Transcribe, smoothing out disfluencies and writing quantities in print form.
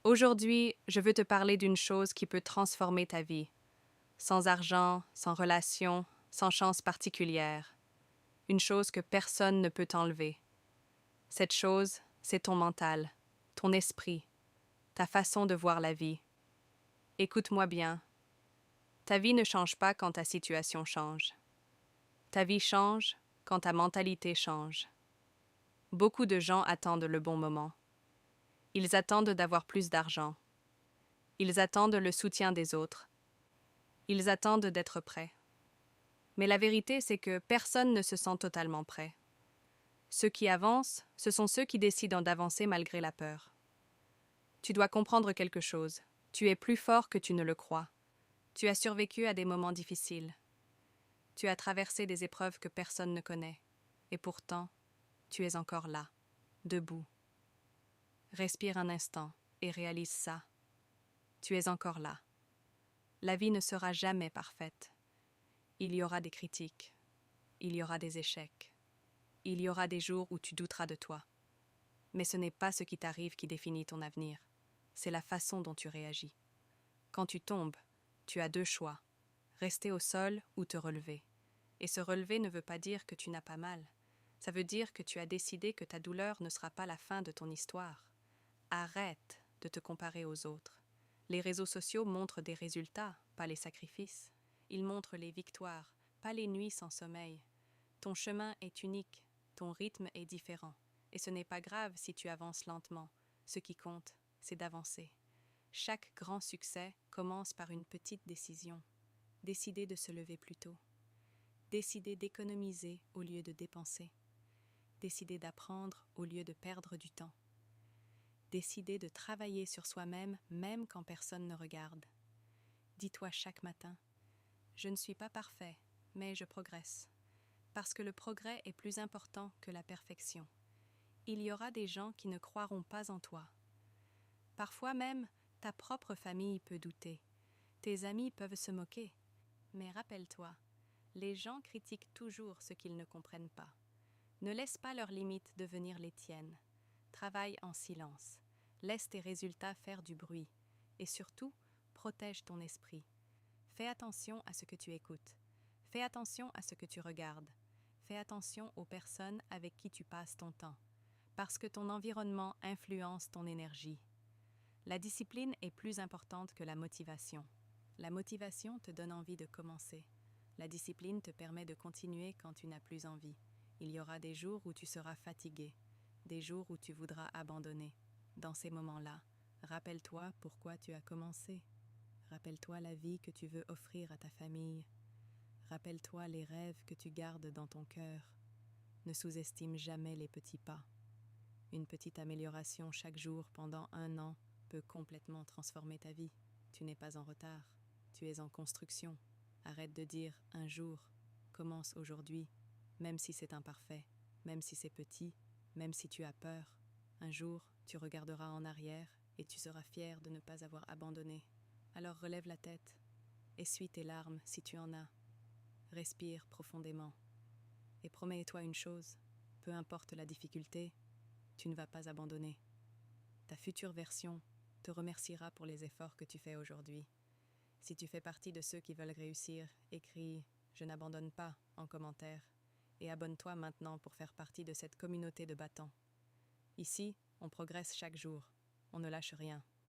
Aujourd'hui, je veux te parler d'une chose qui peut transformer ta vie. Sans argent, sans relation, sans chance particulière. Une chose que personne ne peut t'enlever. Cette chose, c'est ton mental, ton esprit, ta façon de voir la vie. Écoute-moi bien. Ta vie ne change pas quand ta situation change. Ta vie change quand ta mentalité change. Beaucoup de gens attendent le bon moment. Ils attendent d'avoir plus d'argent. Ils attendent le soutien des autres. Ils attendent d'être prêts. Mais la vérité, c'est que personne ne se sent totalement prêt. Ceux qui avancent, ce sont ceux qui décident d'avancer malgré la peur. Tu dois comprendre quelque chose. Tu es plus fort que tu ne le crois. Tu as survécu à des moments difficiles. Tu as traversé des épreuves que personne ne connaît. Et pourtant, tu es encore là, debout. Respire un instant et réalise ça. Tu es encore là. La vie ne sera jamais parfaite. Il y aura des critiques. Il y aura des échecs. Il y aura des jours où tu douteras de toi. Mais ce n'est pas ce qui t'arrive qui définit ton avenir. C'est la façon dont tu réagis. Quand tu tombes, tu as deux choix. Rester au sol ou te relever. Et se relever ne veut pas dire que tu n'as pas mal. Ça veut dire que tu as décidé que ta douleur ne sera pas la fin de ton histoire. Arrête de te comparer aux autres. Les réseaux sociaux montrent des résultats, pas les sacrifices. Ils montrent les victoires, pas les nuits sans sommeil. Ton chemin est unique, ton rythme est différent. Et ce n'est pas grave si tu avances lentement. Ce qui compte, c'est d'avancer. Chaque grand succès commence par une petite décision. Décider de se lever plus tôt. Décider d'économiser au lieu de dépenser. Décider d'apprendre au lieu de perdre du temps. Décider de travailler sur soi-même même quand personne ne regarde. Dis-toi chaque matin, je ne suis pas parfait, mais je progresse. Parce que le progrès est plus important que la perfection. Il y aura des gens qui ne croiront pas en toi. Parfois même, ta propre famille peut douter. Tes amis peuvent se moquer. Mais rappelle-toi, les gens critiquent toujours ce qu'ils ne comprennent pas. Ne laisse pas leurs limites devenir les tiennes. Travaille en silence. Laisse tes résultats faire du bruit. Et surtout, protège ton esprit. Fais attention à ce que tu écoutes. Fais attention à ce que tu regardes. Fais attention aux personnes avec qui tu passes ton temps. Parce que ton environnement influence ton énergie. La discipline est plus importante que la motivation. La motivation te donne envie de commencer. La discipline te permet de continuer quand tu n'as plus envie. Il y aura des jours où tu seras fatigué, des jours où tu voudras abandonner. Dans ces moments-là, rappelle-toi pourquoi tu as commencé. Rappelle-toi la vie que tu veux offrir à ta famille. Rappelle-toi les rêves que tu gardes dans ton cœur. Ne sous-estime jamais les petits pas. Une petite amélioration chaque jour pendant 1 an peut complètement transformer ta vie. Tu n'es pas en retard, tu es en construction. Arrête de dire « un jour », commence aujourd'hui, même si c'est imparfait, même si c'est petit, même si tu as peur. Un jour, tu regarderas en arrière et tu seras fier de ne pas avoir abandonné. Alors relève la tête, essuie tes larmes si tu en as, respire profondément et promets-toi une chose, peu importe la difficulté, tu ne vas pas abandonner. Ta future version te remerciera pour les efforts que tu fais aujourd'hui. Si tu fais partie de ceux qui veulent réussir, écris « Je n'abandonne pas » en commentaire et abonne-toi maintenant pour faire partie de cette communauté de battants. Ici, on progresse chaque jour, on ne lâche rien.